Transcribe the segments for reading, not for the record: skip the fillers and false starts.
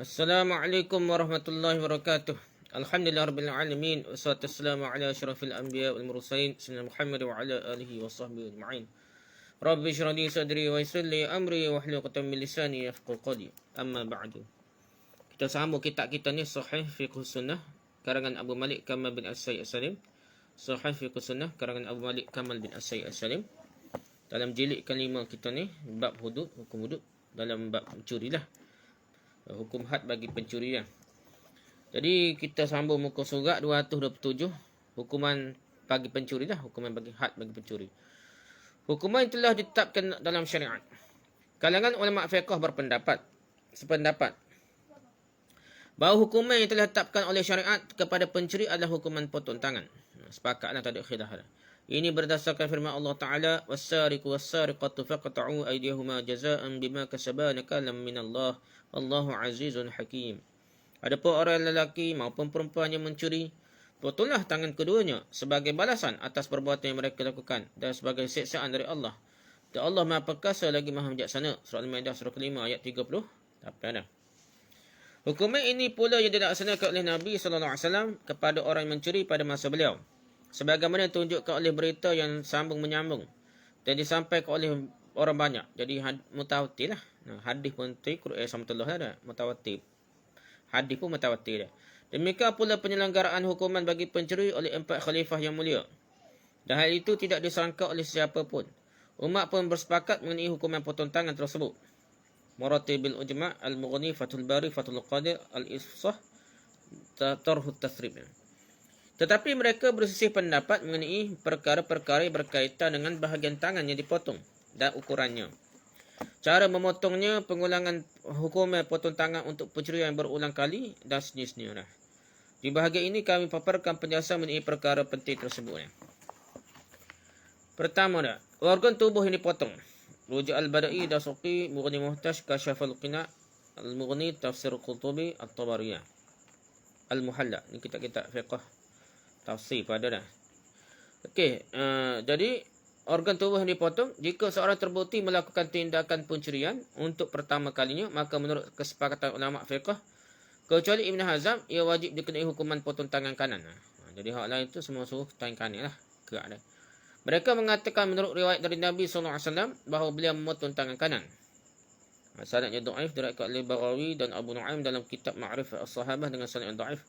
Assalamualaikum warahmatullahi wabarakatuh. Alhamdulillahirabbil alamin wassalatu wassalamu ala asyrafil anbiya wal mursalin sayyidina Muhammad wa ala alihi washabbihi ajma'in. Rabbi shrah li sadri wa yassir li amri wahlul 'uqdatam min lisani yafqahu qawli. Amma ba'du. Kita sambung kitab kita ni Sahih Fiqh Sunnah karangan Abu Malik Kamal bin As-Sayyid As-Salim. Sahih Fiqh Sunnah karangan Abu Malik Kamal bin As-Sayyid As-Salim. Dalam jilid kelima kita ni bab hudud, hukum hudud dalam bab mencuri lah. Hukum had bagi pencuri lah. Jadi kita sambung muka surat 227. Hukuman bagi pencuri lah. Hukuman bagi had bagi pencuri. Hukuman yang telah ditetapkan dalam syariat. Kalangan ulama fiqh sependapat bahawa hukuman yang telah ditetapkan oleh syariat kepada pencuri adalah hukuman potong tangan. Sepakatlah, tak ada khilaf. Ini berdasarkan firman Allah Ta'ala, "Was-sariqu was-sariqatu faqta'u aydiyahuma jazaa'an bima kasaba nakalan minallah, wallahu azizun hakim." Adapun orang lelaki maupun perempuan yang mencuri, potonglah tangan keduanya sebagai balasan atas perbuatan yang mereka lakukan dan sebagai siksaan dari Allah. Dan Allah Maha Perkasa lagi Maha Bijaksana. Surah Al-Maidah surah ke-5 ayat 30. Hukuman ini pula yang dilaksanakan oleh Nabi SAW kepada orang yang mencuri pada masa beliau, sebagaimana ditunjukkan oleh berita yang sambung menyambung dan disampaikan oleh orang banyak. Jadi mutawatir lah. Hadis pun Quran sama telah dah. Mutawatir. Hadis pun mutawatir dah. Demikian pula penyelenggaraan hukuman bagi pencuri oleh 4 khalifah yang mulia. Dan hal itu tidak disangka oleh siapa pun. Umat pun bersepakat mengenai hukuman potong tangan tersebut. Maratibil Ujma' Al-Mughni Fathul Bari Fathul Qadir Al-Ifsah Tarhut Tasrib. Tetapi mereka berselisih pendapat mengenai perkara-perkara yang berkaitan dengan bahagian tangan yang dipotong dan ukurannya, cara memotongnya, pengulangan hukuman potong tangan untuk pencurian yang berulang kali dan sejenisnya. Di bahagian ini kami paparkan penjelasan mengenai perkara penting tersebut. Pertama, organ tubuh yang dipotong. Rujuk Al-Bada'i Dasuqi Mughni Muhtash Kashafal Qina Al-Mughni Tafsir Qurtubi At-Tabariyah Al-Muhalla. Ini kitab-kitab fiqh tafsir pada dah. Okey, jadi organ tubuh yang dipotong, jika seorang terbukti melakukan tindakan pencurian untuk pertama kalinya, maka menurut kesepakatan ulama fiqh, kecuali Ibn Hazm, ia wajib dikenai hukuman potong tangan kanan. Jadi hak lain itu semua suruh tangan kanan lah. Gerak dah. Mereka mengatakan menurut riwayat dari Nabi SAW bahawa beliau memotong tangan kanan. Sanadnya dhaif, diriwayatkan oleh Baghawi dan Abu Nu'aim dalam kitab Ma'rifah As-Sahabah dengan sanad yang dhaif,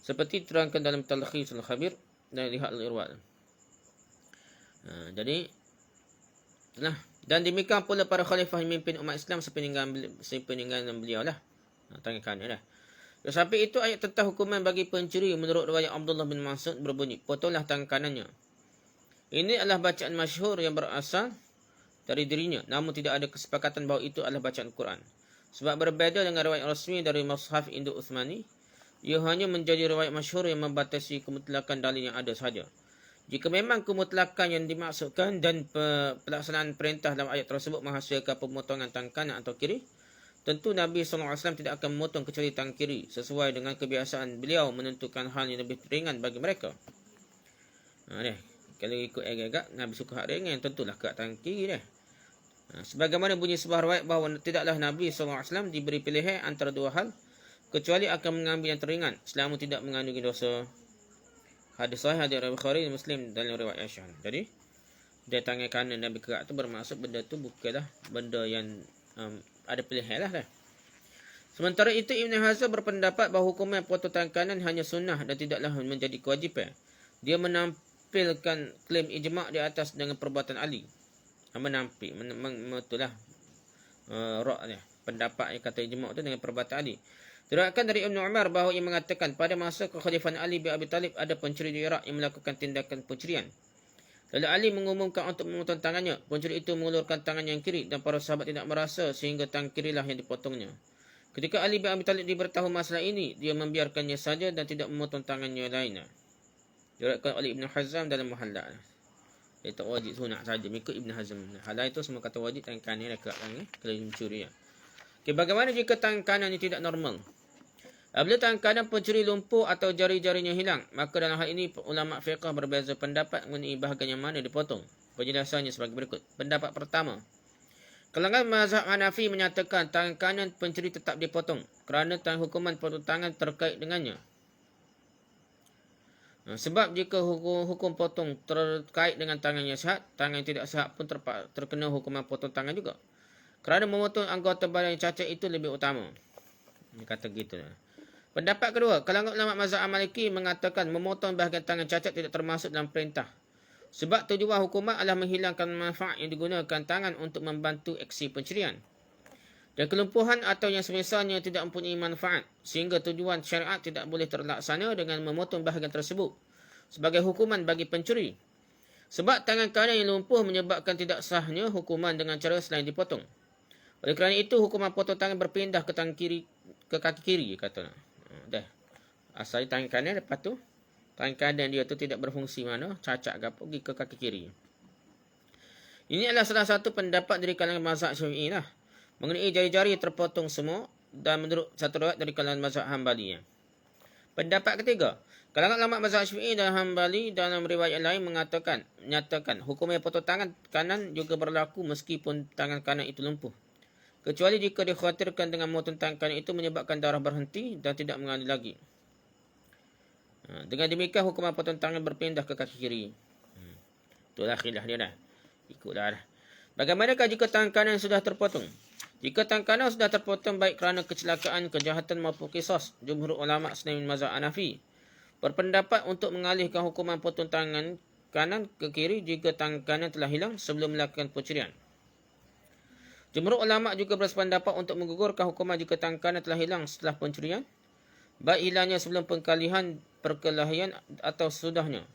seperti terangkan dalam Talkhis Al-Khabir dan Lihat Al-Irwad. Jadi dan demikian pula para khalifah yang memimpin umat Islam sepeninggalan beliau lah. Tangan kanan lah. Sampai itu ayat tentang hukuman bagi pencuri menurut riwayat Abdullah bin Mas'ud berbunyi, potonglah tangan kanannya. Ini adalah bacaan masyhur yang berasal dari dirinya, namun tidak ada kesepakatan bahawa itu adalah bacaan Quran. Sebab berbeza dengan riwayat rasmi dari Mushaf Indo Uthmani, ia hanya menjadi riwayat masyhur yang membatasi kemutlakan dalil yang ada sahaja. Jika memang kemutlakan yang dimaksudkan dan pelaksanaan perintah dalam ayat tersebut menghasilkan pemotongan tangan kanan atau kiri, tentu Nabi SAW tidak akan memotong kecuali tangan kiri, sesuai dengan kebiasaan beliau menentukan hal yang lebih ringan bagi mereka. Kalau ikut agak-agak Nabi suka hak ringan, tentulah ke tangan kiri dah. Sebagaimana bunyi sebuah riwayat bahawa tidaklah Nabi SAW diberi pilihan antara dua hal, kecuali akan mengambil yang teringan selama tidak mengandungi dosa. Hadis sahih hadis Bukhari dan Muslim dalam riwayat Aisyah. Jadi dia tangan kanan Nabi gerak tu bermaksud benda tu bukanlah benda yang ada pilihan lah. Sementara itu Ibn Hazm berpendapat bahawa hukuman potong tangan kanan hanya sunnah dan tidaklah menjadi kewajipan. Dia menampilkan klaim ijma' di atas dengan perbuatan Ali. Itulah pendapat yang kata ijma' tu dengan perbuatan Ali. Diriwayatkan dari Ibn Umar bahawa ia mengatakan pada masa kekhalifahan Ali bin Abi Talib ada pencuri di Iraq yang melakukan tindakan pencurian. Lalu Ali mengumumkan untuk memotong tangannya. Pencuri itu mengulurkan tangan yang kiri dan para sahabat tidak merasa sehingga tangan kirilah yang dipotongnya. Ketika Ali bin Abi Talib diberitahu masalah ini, dia membiarkannya saja dan tidak memotong tangannya lainnya. Diriwayatkan oleh Ibn Hazm dalam Muhalla. Dia tak wajib sunat saja mengikut Ibn Hazm. Hal itu semua kata wajib tangan kanan dekat tangan kalau mencuri. Okay, bagaimana jika tangan kanan ini tidak normal? Apabila tangan kanan pencuri lumpuh atau jari-jarinya hilang, maka dalam hal ini ulama fiqh berbeza pendapat mengenai bahagian yang mana dipotong. Penjelasannya sebagai berikut. Pendapat pertama, Kalangan mazhab Hanafi menyatakan tangan kanan pencuri tetap dipotong kerana hukuman potong tangan terkait dengannya. Sebab jika hukum potong terkait dengan tangan yang sihat, tangan yang tidak sihat pun terkena hukuman potong tangan juga. Kerana memotong anggota badan yang cacat itu lebih utama. Dia kata gitu. Pendapat kedua, kalangan ulama mazhab Maliki mengatakan memotong bahagian tangan cacat tidak termasuk dalam perintah. Sebab tujuan hukuman adalah menghilangkan manfaat yang digunakan tangan untuk membantu aksi pencurian. Dan kelumpuhan atau yang semisalnya tidak mempunyai manfaat, sehingga tujuan syariat tidak boleh terlaksana dengan memotong bahagian tersebut sebagai hukuman bagi pencuri. Sebab tangan kanan yang lumpuh menyebabkan tidak sahnya hukuman dengan cara selain dipotong. Oleh kerana itu, hukuman potong tangan berpindah ke kaki kiri, kata. Dah. Asal tangan kanan, lepas tu tangan kanan dia tu tidak berfungsi mana, cacat ke apa, pergi ke kaki kiri. Ini adalah salah satu pendapat dari kalangan mazhab Syafi'i lah, mengenai jari-jari terpotong semua, dan menurut satu riwayat dari kalangan mazhab Hambali. Pendapat ketiga, kalangan ulama mazhab Syafi'i dan Hambali dalam riwayat lain menyatakan hukum yang potong tangan kanan juga berlaku meskipun tangan kanan itu lumpuh. Kecuali jika dikhawatirkan dengan memotong tangan kanan itu menyebabkan darah berhenti dan tidak mengalir lagi. Dengan demikian hukuman potong tangan berpindah ke kaki kiri. Itulah khilaf dia dah. Ikutlah dah. Bagaimanakah jika tangan kanan sudah terpotong? Jika tangan kanan sudah terpotong baik kerana kecelakaan, kejahatan maupun kisos, jumhur ulama selain mazhab Hanafi berpendapat untuk mengalihkan hukuman potong tangan kanan ke kiri jika tangan kanan telah hilang sebelum melakukan pencurian. Jumhur ulama juga bersependapat untuk menggugurkan hukuman jika tangan kanan telah hilang setelah pencurian, baik hilangnya sebelum perkelahian atau sudahnya.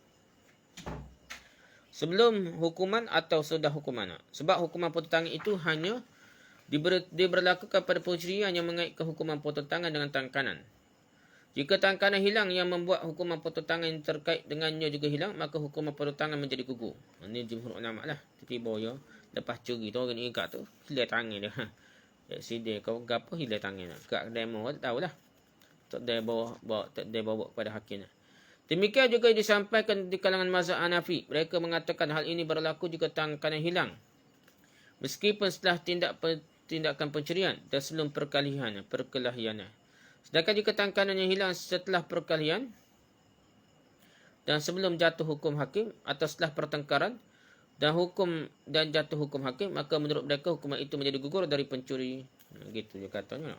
Sebelum hukuman atau sudah hukuman. Sebab hukuman potong tangan itu hanya diberlakukan pada pencurian yang mengaitkan hukuman potong tangan dengan tangan kanan. Jika tangan kanan hilang yang membuat hukuman potong tangan yang terkait dengannya juga hilang, maka hukuman potong tangan menjadi gugur. Ini jumhur ulama lah. Tiba-tiba ya, lepas curi tu orang ikat tu, hilang tangan dia. Aksiden kau apa hilang tangan. Kat demo tahulah. Tak ada bawa kepada hakim. Demikian juga disampaikan di kalangan mazhab Hanafi. Mereka mengatakan hal ini berlaku jika tangan kanan hilang, meskipun setelah tindakan pencurian dan sebelum perkelahian. Sedangkan jika tangan kanan yang hilang setelah perkelahian dan sebelum jatuh hukum hakim atau setelah pertengkaran dan jatuh hukum hakim, maka menurut mereka hukuman itu menjadi gugur dari pencuri. Gitu dia katanya.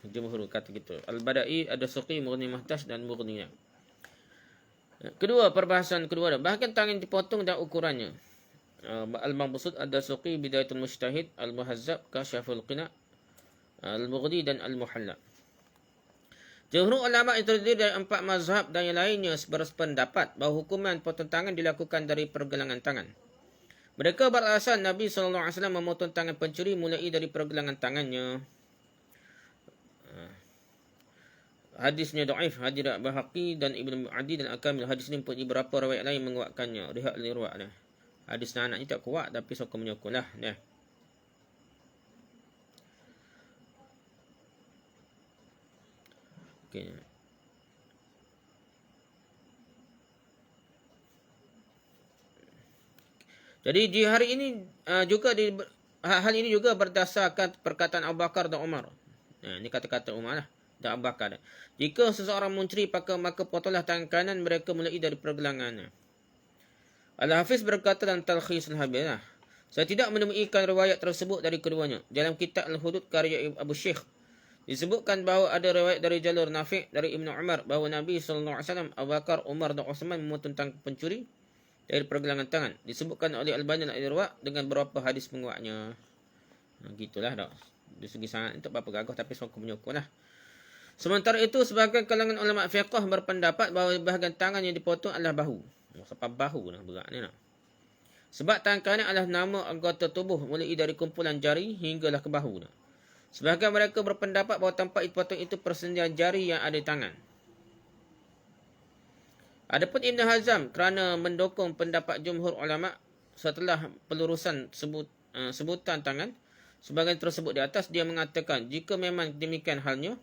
Jumhur kata gitu. Al-Bada'i, Ad-Dasuqi, Mughni Muhtaj dan Mughni. Kedua, perbahasan kedua, bahkan tangan dipotong dan ukurannya. Al-Mabsut, Ad-Dasuqi, Bidayatul Mujtahid, Al-Muhazzab, Kasyaful Qina, Al-Mughni dan Al-Muhalla. Jumhur ulama itu terdiri dari 4 mazhab dan yang lainnya berpendapat bahawa hukuman potong tangan dilakukan dari pergelangan tangan. Mereka beralasan Nabi SAW memotong tangan pencuri mulai dari pergelangan tangannya. Hadisnya dhaif, hadis Bahaqi dan Ibnu Adi dan Al-Kamil. Hadis ini mempunyai beberapa riwayat lain menguatkannya. Riwayat hadis anak ni tak kuat tapi sokong menyokonglah. Nah. Okey. Jadi di hari ini hal ini juga berdasarkan perkataan Abu Bakar dan Umar. Ini kata-kata Umar lah. Dan Abu Bakar. Jika seseorang mencuri maka potonglah tangan kanan mereka mulai dari pergelangannya. Al-Hafiz berkata dalam Talkhis Al-Habir, saya tidak menemukan riwayat tersebut dari keduanya. Dalam kitab Al-Hudud karya Abu Syekh disebutkan bahawa ada riwayat dari jalur Nafi' dari Ibnu Umar bahawa Nabi SAW, Abu Bakar, Umar dan Uthman memotong tangan pencuri dari pergelangan tangan. Disebutkan oleh Al-Albani dan Al-Irwa dengan beberapa hadis penguatnya. Gitulah dah. Dari segi sangat itu berapa gagah tapi sokong menyokong lah. Sementara itu, sebahagian kalangan ulama fiqh berpendapat bahawa bahagian tangan yang dipotong adalah bahu. Sampai bahu lah berat ni nak. Sebab tangan kanan adalah nama anggota tubuh mulai dari kumpulan jari hinggalah ke bahu. Sebahagian mereka berpendapat bahawa tempat dipotong itu persendian jari yang ada di tangan. Adapun Ibn Hazm kerana mendukung pendapat jumhur ulama setelah pelurusan sebutan tangan sebahagian tersebut di atas, dia mengatakan jika memang demikian halnya,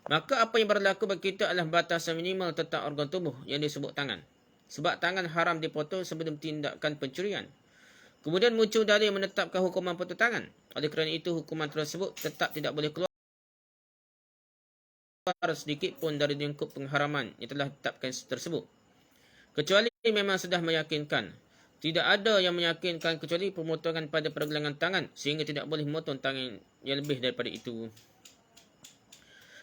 maka apa yang berlaku bagi kita adalah batasan minimal tentang organ tubuh yang disebut tangan. Sebab tangan haram dipotong sebelum tindakan pencurian. Kemudian muncul dalil menetapkan hukuman potong tangan. Oleh kerana itu, hukuman tersebut tetap tidak boleh keluar sedikit pun dari lingkup pengharaman yang telah ditetapkan tersebut. Kecuali memang sudah meyakinkan. Tidak ada yang meyakinkan kecuali pemotongan pada pergelangan tangan sehingga tidak boleh memotong tangan yang lebih daripada itu.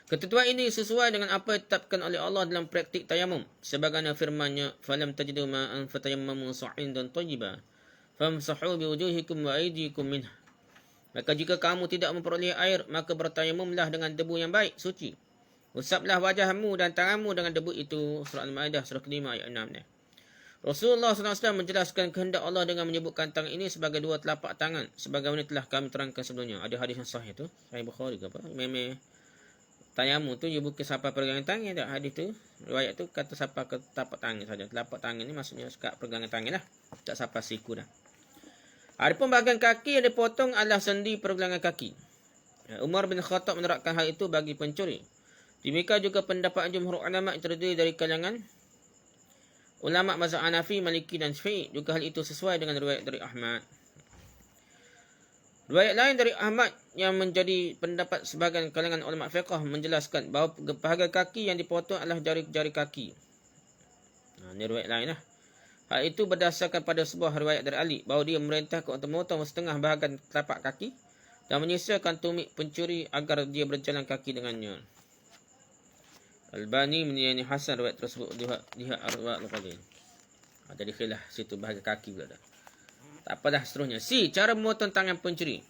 Ketentuan ini sesuai dengan apa yang ditetapkan oleh Allah dalam praktik tayamum. Sebagaimana firman-Nya, "Falam tajidu ma'an fatayammamu sa'idan thayyiban famsahu biwujuhikum wa aydikum minhu." Maka jika kamu tidak memperoleh air, maka bertayamumlah dengan debu yang baik, suci. Usaplah wajahmu dan tanganmu dengan debu itu. Surah Al-Ma'idah surah ke-5 ayat 6. Rasulullah SAW menjelaskan kehendak Allah dengan menyebutkan tangan ini sebagai dua telapak tangan. Sebagaimana telah kami terangkan sebelumnya. Ada hadis yang sahih tu. Sahih Bukhari ke apa? Memang tayamu tu dia bukan sampai pergelangan tangan tak. Hadis tu, riwayat tu kata sampai ke telapak tangan saja. Telapak tangan ni maksudnya sekat pergelangan tangan lah. Tak sampai siku dah. Adapun bahagian kaki yang dipotong adalah sendi pergelangan kaki. Umar bin Khattab menerapkan hal itu bagi pencuri. Demikian juga pendapat jumhur ulama yang terdiri dari kalangan ulama mazhab Hanafi, Maliki dan Syafi'i. Juga hal itu sesuai dengan riwayat dari Ahmad. Riwayat lain dari Ahmad yang menjadi pendapat sebahagian kalangan ulama fiqh menjelaskan bahawa bahagian kaki yang dipotong adalah jari-jari kaki. Ini riwayat lain lah. Hal itu berdasarkan pada sebuah riwayat dari Ali bahawa dia memerintahkan untuk memotong setengah bahagian telapak kaki dan menyisakan tumit pencuri agar dia berjalan kaki dengannya. Al-Bani menilai hasan riwayat tersebut lihat arwah al-qalil. Jadi khilaf situ bahagian kaki pula dah. Tak apalah seterusnya. C. Cara memotong tangan pencuri.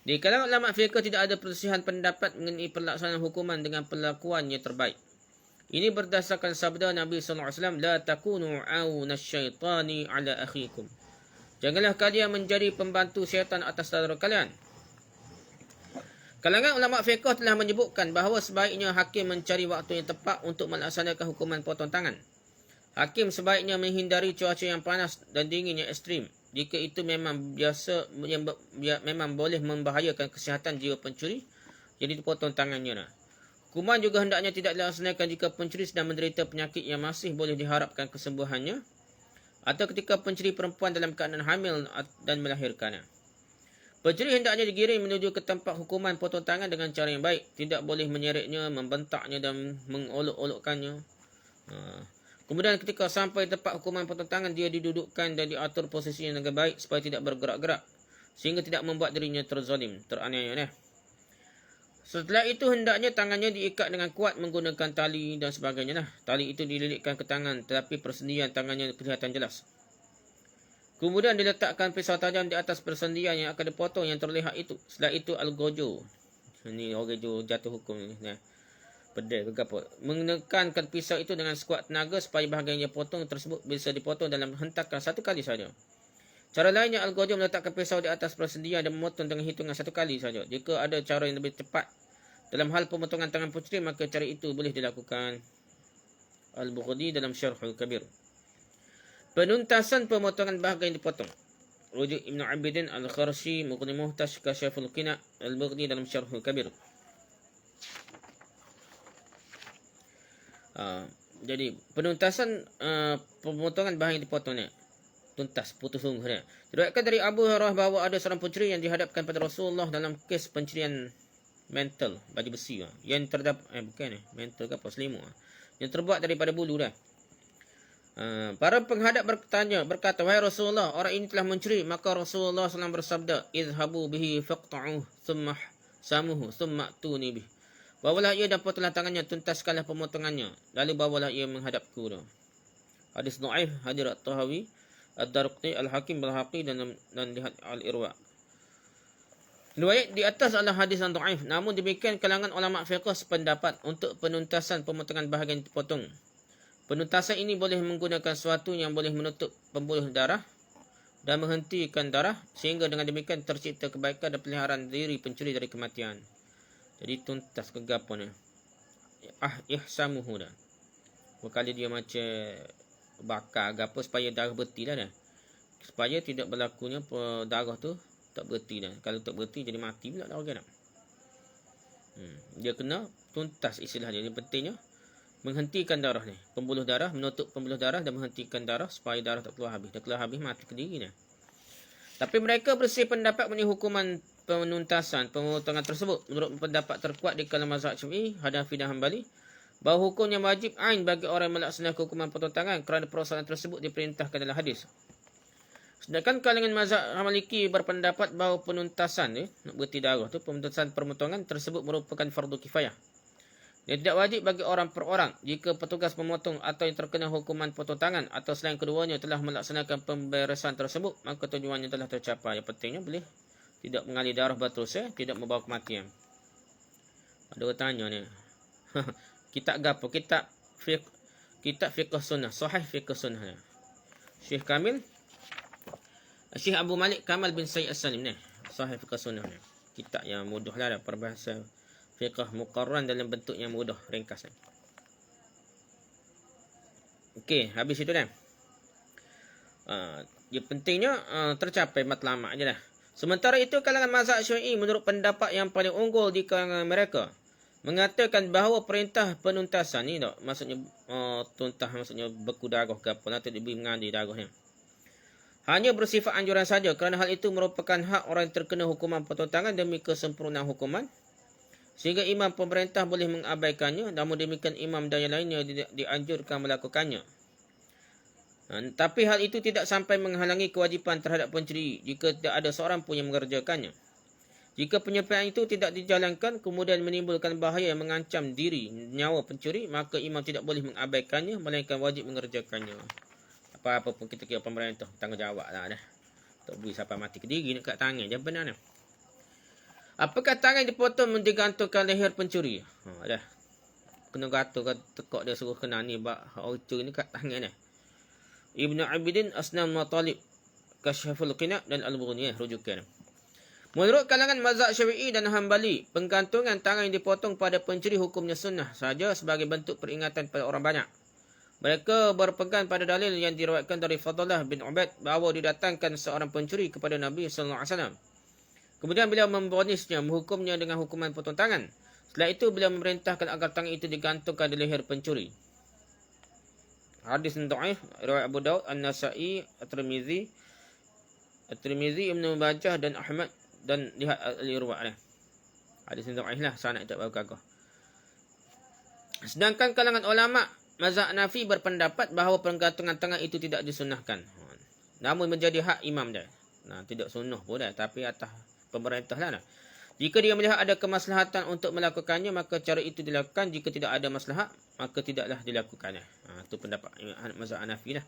Di kalangan ulama fiqh tidak ada perselisihan pendapat mengenai pelaksanaan hukuman dengan perlakuan yang terbaik. Ini berdasarkan sabda Nabi SAW, "La takunu auna syaitani ala akhikum." Janganlah kalian menjadi pembantu syaitan atas saudara kalian. Kalangan ulama fiqh telah menyebutkan bahawa sebaiknya hakim mencari waktu yang tepat untuk melaksanakan hukuman potong tangan. Hakim sebaiknya menghindari cuaca yang panas dan dingin yang ekstrim. Jika itu memang memang boleh membahayakan kesihatan jiwa pencuri, jadi dipotong tangannya. Hukuman juga hendaknya tidak dilaksanakan jika pencuri sedang menderita penyakit yang masih boleh diharapkan kesembuhannya, atau ketika pencuri perempuan dalam keadaan hamil dan melahirkan. Pencuri hendaknya digiring menuju ke tempat hukuman potong tangan dengan cara yang baik. Tidak boleh menyeretnya, membentaknya dan mengolok-olokkannya. Kemudian ketika sampai tempat hukuman potong tangan, dia didudukkan dan diatur posisinya dengan baik supaya tidak bergerak-gerak, sehingga tidak membuat dirinya terzalim, teraniaya. Setelah itu hendaknya tangannya diikat dengan kuat menggunakan tali dan sebagainya. Tali itu dililitkan ke tangan, tetapi persendian tangannya kelihatan jelas. Kemudian diletakkan pisau tajam di atas persendian yang akan dipotong yang terlihat itu. Setelah itu al-gojo. Ini al-gojo jatuh hukum ni. Pedal ke apa. Menekankan pisau itu dengan sekuat tenaga supaya bahagian yang potong tersebut bisa dipotong dalam hentakan satu kali saja. Cara lainnya al-gojo meletakkan pisau di atas persendian dan memotong dengan hitungan satu kali saja. Jika ada cara yang lebih cepat dalam hal pemotongan tangan pencuri, maka cara itu boleh dilakukan. Al-Bukhari dalam Syarhul Kabir. Penuntasan pemotongan bahagian dipotong. Rujuk Ibn Abidin Al-Kharshi, Mughni Muhtash, Kasyaful Qina, Al-Bukhari dalam Syarhul Kabir. Jadi penuntasan pemotongan bahagian dipotong ni. Tuntas, putus sungguh. Diriwayatkan dari Abu Hurairah bahawa ada seorang pencuri yang dihadapkan pada Rasulullah dalam kes pencurian mental, baju besi yang terdapat mental ke apa, selimut yang terbuat daripada bulu dah. Para penghadap berkata, "Wahai Rasulullah, orang ini telah mencuri." Maka Rasulullah SAW bersabda, "Izhabu bihi faqta'uh thumma samuhu thumma tuni bih." Bawalah ia dan potonglah tangannya, tuntaskanlah pemotongannya, lalu bawalah ia menghadapku. Hadis dhaif, hadir At-Tahawi, Ad-Darqutni, Al-Hakim, Al-Haqi dan lihat Al-Irwa. Riwayat di atas adalah hadis yang dhaif. Namun demikian kalangan ulama fiqh sependapat untuk penuntasan pemotongan bahagian dipotong. Penuntasan ini boleh menggunakan sesuatu yang boleh menutup pembuluh darah dan menghentikan darah, sehingga dengan demikian tercipta kebaikan dan peliharaan diri pencuri dari kematian. Jadi tuntas kegapan ihsamuhu dah. Berkali dia macam bakar gapo supaya darah berhenti dah. Supaya tidak berlakunya darah tu tak berhenti dah. Kalau tak berhenti jadi mati pula dah orang. Dia kena tuntas istilah dia. Ini pentingnya menghentikan darah ni, pembuluh darah, menutup pembuluh darah dan menghentikan darah supaya darah tak keluar habis. Dah keluar habis mati ke diri dah. Tapi mereka bersih pendapat mengenai hukuman penuntasan pemotongan tersebut. Menurut pendapat terkuat di kalangan mazhab Syafi'i, Hanafi dan Hanbali, bahawa hukumnya wajib ain bagi orang yang melaksanakan hukuman potongan kerana persoalan tersebut diperintahkan dalam hadis. Sedangkan kalangan mazhab Maliki berpendapat bahawa penuntasan nak berhenti darah tu, penuntasan pemotongan tersebut merupakan fardu kifayah. Dia tidak wajib bagi orang per orang. Jika petugas pemotong atau yang terkena hukuman potong tangan atau selain keduanya telah melaksanakan pemberesan tersebut, maka tujuannya telah tercapai. Yang pentingnya boleh tidak mengalir darah berterusan, tidak membawa kematian. Ada orang tanya ni. Kitab gapo? Kitab fiqh sunnah, sahih fiqh sunnah. Syekh Kamil, Syekh Abu Malik Kamal bin Sayyid As-Salim ni. Sahih fiqh sunnah ni. Kitab yang mudah lah perbahasan fiqh muqarran dalam bentuk yang mudah, ringkas. Okey, habis itu dah. Yang pentingnya tercapai matlamat je dah. Sementara itu kalangan mazhab Syafi'i menurut pendapat yang paling unggul di kalangan mereka mengatakan bahawa perintah penuntasan ni tak maksudnya tuntah maksudnya beku darah ke apa atau diberi mengalir darahnya. Hanya bersifat anjuran saja kerana hal itu merupakan hak orang yang terkena hukuman potong tangan demi kesempurnaan hukuman. Sehingga imam pemerintah boleh mengabaikannya, namun demikian imam dan yang lainnya dianjurkan melakukannya. Tapi hal itu tidak sampai menghalangi kewajipan terhadap pencuri jika tidak ada seorang pun yang mengerjakannya. Jika penyepian itu tidak dijalankan, kemudian menimbulkan bahaya yang mengancam diri, nyawa pencuri, maka imam tidak boleh mengabaikannya, melainkan wajib mengerjakannya. Apa-apa pun kita kira pemerintah, tanggungjawab lah dah. Tak boleh sampai mati ke diri nak kat tangan, jangan benar dah. Apakah tangan dipotong digantungkan leher pencuri? Dah. Kena gatul kat tekak dia suruh kena ni bak orang curi ni kat tangan dah. Ibnu Abidin Asnam Matalib Kasyaful Qina dan Al-Bughni rujukan. Menurut kalangan mazhab Syafi'i dan Hanbali, penggantungan tangan yang dipotong pada pencuri hukumnya sunnah saja sebagai bentuk peringatan pada orang banyak. Mereka berpegang pada dalil yang diriwayatkan dari Fadlah bin Ubaid bahawa didatangkan seorang pencuri kepada Nabi sallallahu alaihi wasallam. Kemudian beliau memvonisnya, menghukumnya dengan hukuman potong tangan. Setelah itu beliau memerintahkan agar tangan itu digantungkan di leher pencuri. Hadis dhaif riwayat Abu Daud, An-Nasa'i, At-Tirmizi, Ibnu Majah dan Ahmad dan lihat al-Irwa'. Hadis dhaif lah, sanad tak bagus. Sedangkan kalangan ulama mazhab Hanafi berpendapat bahawa penggantungan tangan itu tidak disunnahkan. Namun menjadi hak imam dia. Tidak sunnah pun dah, tapi atas pemerintah lah. Jika dia melihat ada kemaslahatan untuk melakukannya, maka cara itu dilakukan. Jika tidak ada maslahat, maka tidaklah dilakukannya. Itu pendapat mazhab Hanafi lah.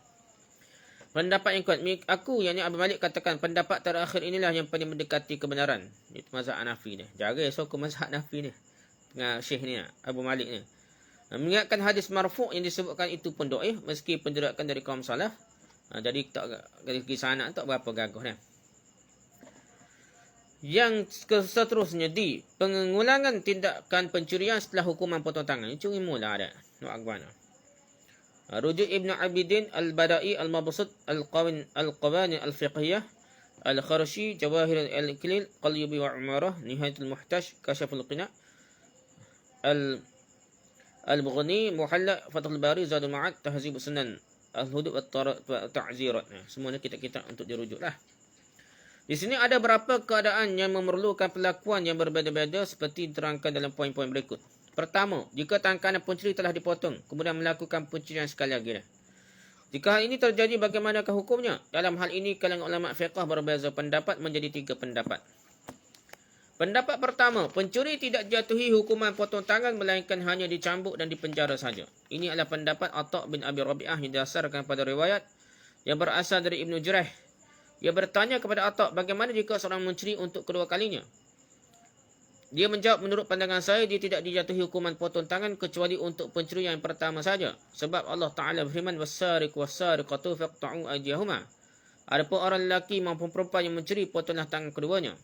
Pendapat yang kuat, aku yang Abu Malik katakan pendapat terakhir inilah yang paling mendekati kebenaran. Itu mazhab Hanafi ni. Jaga esok ke mazhab Hanafi ni. Dengan Syekh ni, Abu Malik ni. Mengingatkan hadis marfu' yang disebutkan itu pun dhaif meski pendirikan dari kaum salaf. Jadi tak dari sana tak berapa gagah ni. Yang seterusnya di pengulangan tindakan pencurian setelah hukuman potong tangan. Curi mula ada. Nak agwana. Rujuk Ibn Abidin Al-Bada'i Al-Mabsut Al-Qawani Al-Fiqhiyah Al-Kharshi Jawahir Al-Iklil Qalyubi wa Umarah Nihayatul Muhtaj Kasyaful Qina Al-Bughni Muhalla Fathul Bari Zadul Ma'ad Tahzib Sunan Al-Hudud wa Ta'zirat. Semuanya kitab-kitab untuk dirujuk lah. Di sini ada beberapa keadaan yang memerlukan perlakuan yang berbeza-beza seperti diterangkan dalam poin-poin berikut. Pertama, jika tangan pencuri telah dipotong, kemudian melakukan pencurian sekali lagi. Jika hal ini terjadi, bagaimanakah hukumnya? Dalam hal ini, kalangan ulama fiqh berbeza pendapat menjadi 3 pendapat. Pendapat pertama, pencuri tidak jatuhi hukuman potong tangan melainkan hanya dicambuk dan dipenjara saja. Ini adalah pendapat Atha' bin Abi Rabi'ah yang didasarkan pada riwayat yang berasal dari Ibnu Juraih. Dia bertanya kepada Atha', bagaimana jika seorang mencuri untuk kedua kalinya? Dia menjawab, menurut pandangan saya, dia tidak dijatuhi hukuman potong tangan kecuali untuk pencuri yang pertama saja. Sebab Allah Ta'ala berfirman, وَالسَّارِقُ وَالسَّارِقَةُ فَاقْطَعُوا أَيْدِيَهُمَا. Adapun orang lelaki maupun perempuan yang mencuri, potonglah tangan keduanya.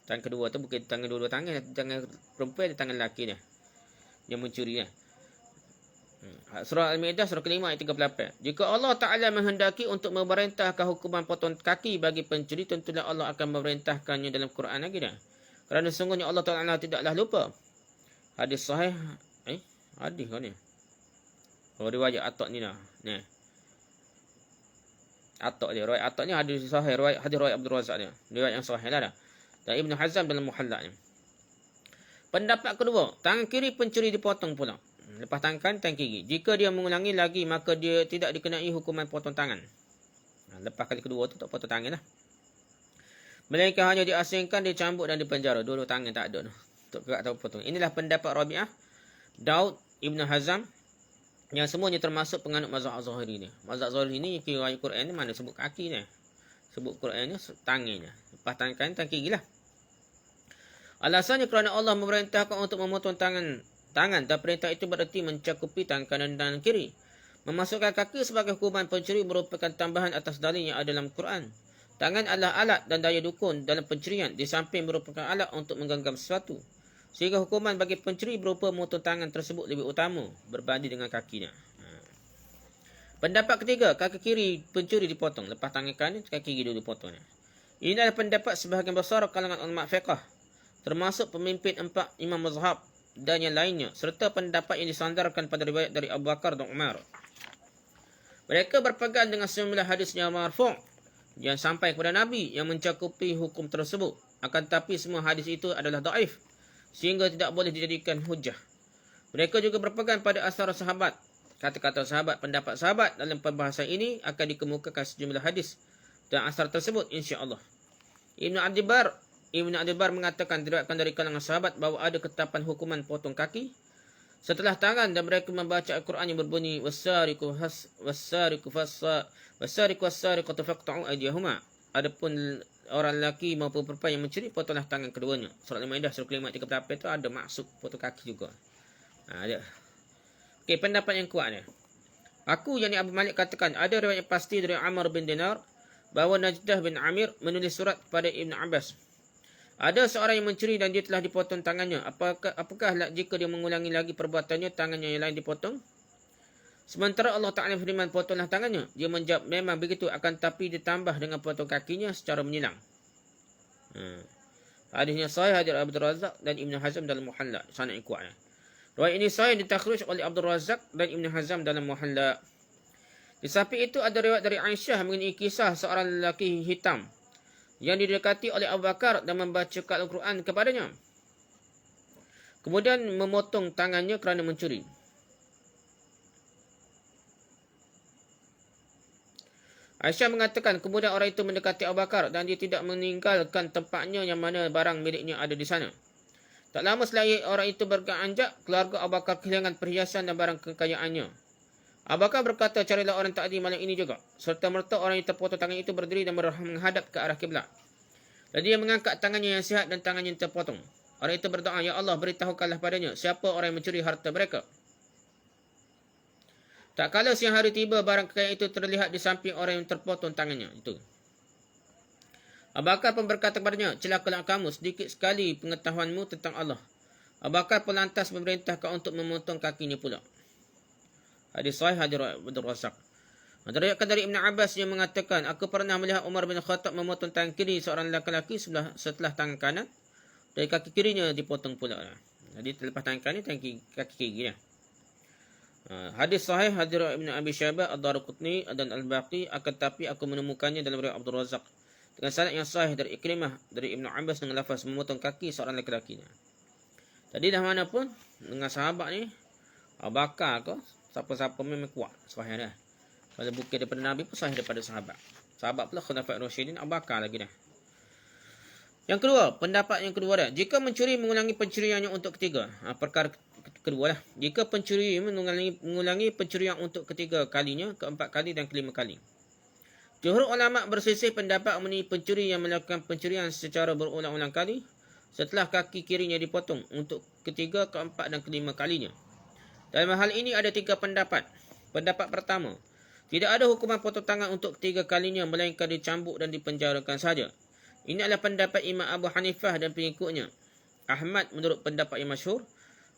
Tangan kedua tu bukan tangan dua-dua tangan. Tangan perempuan dan tangan lelaki dia. Yang mencuri dia. Surah Al-Ma'idah surah kelima ayat 38. Jika Allah Ta'ala menghendaki untuk memerintahkan hukuman potong kaki bagi pencuri, tentulah Allah akan memerintahkannya dalam Quran lagi dah. Kerana sesungguhnya Allah Ta'ala tidaklah lupa. Hadis sahih. Hadis kan ni. Riwayat Atha' ni lah. Ni. Atta dia. Riwayat Atta ni hadis sahih, hadis riwayat Abdul Razak dia. Riwayat yang sahih lah dah. Dan Ibn Hazm dalam Muhalla ni. Pendapat kedua, tangan kiri pencuri dipotong pula. Lepas tangan kanan, tangan kiri. Jika dia mengulangi lagi, maka dia tidak dikenai hukuman potong tangan. Lepas kali kedua tu tak potong tangan lah. Melainkan hanya diasingkan, dicambuk dan dipenjara. Dua-dua tangan tak ada tu. Untuk kerak atau potong. Inilah pendapat Rabi'ah, Daud, Ibn Hazm, yang semuanya termasuk penganut mazhab Az-Zahiri ni. Mazhab Az-Zahiri ni kira Quran ni mana sebut kaki ni. Sebut Quran ni tangannya. Lepas tangan kanan, tangan kiri lah. Alasannya kerana Allah memerintahkan untuk memotong tangan. Dan perintah itu bererti mencakupi tangan kanan dan kiri. Memasukkan kaki sebagai hukuman pencuri merupakan tambahan atas dalil yang ada dalam Quran. Tangan adalah alat dan daya dukun dalam pencurian. Di samping merupakan alat untuk menggenggam sesuatu. Sehingga hukuman bagi pencuri berupa memotong tangan tersebut lebih utama berbanding dengan kakinya. Pendapat ketiga, kaki kiri pencuri dipotong. Lepas tangan kanan, kaki kiri dulu dipotong. Ini adalah pendapat sebahagian besar kalangan ulama fiqh, termasuk pemimpin 4 imam mazhab dan yang lainnya, serta pendapat yang disandarkan pada riwayat dari Abu Bakar dan Umar. Mereka berpegang dengan sejumlah hadis yang marfu' yang sampai kepada Nabi yang mencakupi hukum tersebut. Akan tetapi semua hadis itu adalah daif, sehingga tidak boleh dijadikan hujah. Mereka juga berpegang pada asar sahabat. Kata-kata sahabat, pendapat sahabat dalam perbahasan ini akan dikemukakan sejumlah hadis dan asar tersebut insya-Allah. Ibn Abdul Bar mengatakan diriwayatkan dari kalangan sahabat bahawa ada ketetapan hukuman potong kaki setelah tangan, dan mereka membaca Al-Quran yang berbunyi wasariqu was-sariqatu faqta'u aydiyahuma. Adapun orang lelaki maupun perempuan yang mencuri, potonglah tangan keduanya. Surah Al-Maidah surah kelima 38 itu ada maksud potong kaki juga. Ada. Okey, pendapat yang kuat ni. Aku yakni Abu Malik katakan ada riwayat pasti dari Amr bin Dinar bahawa Najdah bin Amir menulis surat kepada Ibn Abbas. Ada seorang yang mencuri dan dia telah dipotong tangannya. Apakah jika dia mengulangi lagi perbuatannya, tangannya yang lain dipotong? Sementara Allah Ta'ala firman, potonglah tangannya. Dia menjawab, memang begitu, akan tapi ditambah dengan potong kakinya secara menyilang. Hadisnya sahih hadis Abdul Razak dan Ibn Hazm dalam Muhalla. Sanad yang kuat. Riwayat ini sahih ditakhrij oleh Abdul Razak dan Ibn Hazm dalam Muhalla. Di samping itu ada riwayat dari Aisyah mengenai kisah seorang lelaki hitam yang didekati oleh Abu Bakar dan membacakan Al-Quran kepadanya, kemudian memotong tangannya kerana mencuri. Aisyah mengatakan, kemudian orang itu mendekati Abu Bakar dan dia tidak meninggalkan tempatnya yang mana barang miliknya ada di sana. Tak lama setelah orang itu beranjak, keluarga Abu Bakar kehilangan perhiasan dan barang kekayaannya. Abu Bakar berkata, carilah orang takdir malam ini juga. Serta merta orang yang terpotong tangan itu berdiri dan menghadap ke arah kiblat. Dan dia mengangkat tangannya yang sihat dan tangannya yang terpotong. Orang itu berdoa, ya Allah, beritahukanlah padanya siapa orang yang mencuri harta mereka. Tak kala siang hari tiba, barang kekayaan itu terlihat di samping orang yang terpotong tangannya itu. Abu Bakar pun berkata kepadanya, celakalah kamu, sedikit sekali pengetahuanmu tentang Allah. Abu Bakar pun lantas memerintahkan untuk memotong kakinya pula. Hadis sahih hadis Abdul Razak. Diriwayatkan dari Ibn Abbas yang mengatakan, aku pernah melihat Umar bin Khattab memotong tangan kiri seorang lelaki setelah tangan kanan, dari kaki kirinya dipotong pula. Jadi terlepas tangan kanan, kaki kiri. Hadis sahih hadis Ibn Abi Syaibah, Ad-Darqutni dan Al-Baqi, akan tapi aku menemukannya dalam riwayat Abdul Razak dengan sanad yang sahih dari Ikrimah dari Ibn Abbas dengan lafaz memotong kaki seorang lelaki. Jadi dah mana pun dengan sahabat ni, Abu Bakar ke siapa-siapa memang kuat sahih dah. Kalau bukan daripada Nabi pun sahih daripada sahabat. Sahabat pula Khulafaur Rasyidin, Abu Bakar lagi dah. Yang kedua, pendapat yang kedua dah, jika mencuri mengulangi pencuriannya untuk ketiga. Perkara kedua lah. Jika pencuri mengulangi pencurian untuk ketiga kalinya, keempat kali dan kelima kali. Jumhur ulama berselisih pendapat mengenai pencuri yang melakukan pencurian secara berulang-ulang kali setelah kaki kirinya dipotong untuk ketiga, keempat dan kelima kalinya. Dalam hal ini ada 3 pendapat. Pendapat pertama, tidak ada hukuman potong tangan untuk ketiga kalinya, melainkan dicambuk dan dipenjarakan saja. Ini adalah pendapat Imam Abu Hanifah dan pengikutnya. Ahmad menurut pendapat yang masyhur,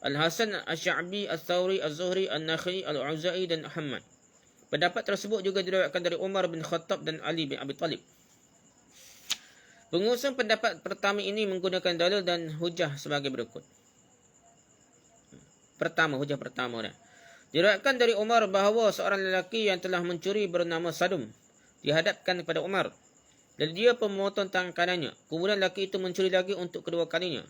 Al-Hasan, Al-Sya'bi, Al-Thawri, Al-Zuhri, Al-Nakhai, Al-Auza'i dan Ahmad. Pendapat tersebut juga diriwayatkan dari Umar bin Khattab dan Ali bin Abi Talib. Pengusung pendapat pertama ini menggunakan dalil dan hujah sebagai berikut. Hujah pertama dah. Diriwayatkan dari Umar bahawa seorang lelaki yang telah mencuri bernama Sadum dihadapkan kepada Umar. Dan dia pun memotong tangan kanannya. Kemudian lelaki itu mencuri lagi untuk kedua kalinya.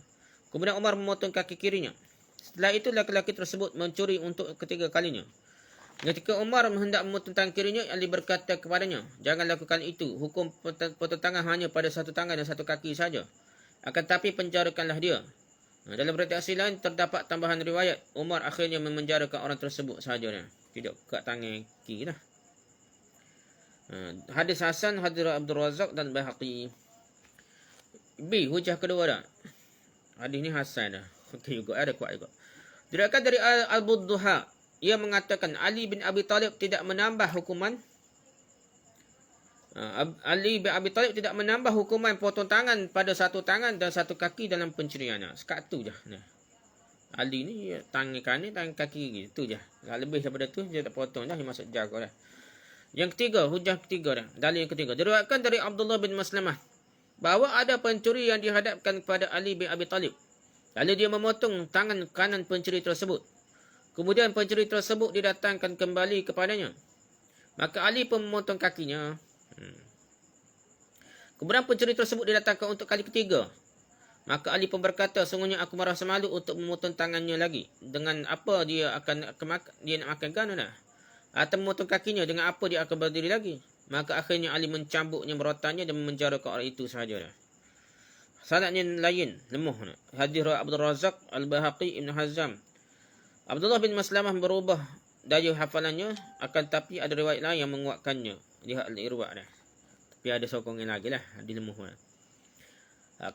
Kemudian Umar memotong kaki kirinya. Setelah itu lelaki tersebut mencuri untuk ketiga kalinya. Ketika Umar hendak memotong tangan kirinya, Ali berkata kepadanya, jangan lakukan itu. Hukum potong tangan hanya pada satu tangan dan satu kaki saja. Akan tapi penjarakanlah dia. Dalam redaksi lain terdapat tambahan riwayat. Umar akhirnya memenjarakan orang tersebut sahaja. Tidak kat tangan kiri lah. Hadis Hasan, hadis Abdul Razak dan Baihaqi. B. Hujah kedua dah. Hadis ni Hasan dah. Okey juga, ada kuat juga. Diriwayatkan dari Al-Budduha, ia mengatakan Ali bin Abi Talib tidak menambah hukuman. Ali bin Abi Talib tidak menambah hukuman potong tangan pada satu tangan dan satu kaki dalam pencuriannya. Sekat tu je. Ali ni tangan kanan, tangan kaki gitu je. Lebih daripada tu dia tak potong dah, dia masuk jaga dah. Yang ketiga, hujah ketiga dah. Dalil yang ketiga. Diriwayatkan dari Abdullah bin Maslamah bahawa ada pencuri yang dihadapkan kepada Ali bin Abi Talib. Lalu dia memotong tangan kanan pencuri tersebut. Kemudian pencuri tersebut didatangkan kembali kepadanya. Maka Ali pun memotong kakinya. Kemudian pencuri tersebut didatangkan untuk kali ketiga. Maka Ali pun berkata, sungguhnya aku merasa malu untuk memotong tangannya lagi. Dengan apa dia nak makan kan dah? Atau memotong kakinya, dengan apa dia akan berdiri lagi? Maka akhirnya Ali mencambuknya merotannya dan memenjarakan orang itu sahaja. Sanadnya lain, lemah. Hadis Abdul Razak, Al-Baihaqi, Ibn Hazm. Abdullah bin Maslamah berubah daya hafalannya, akan tapi ada riwayat lain yang menguatkannya. Lihat al-Irwa dah. Tapi ada sokongan lagi lah, di lemah.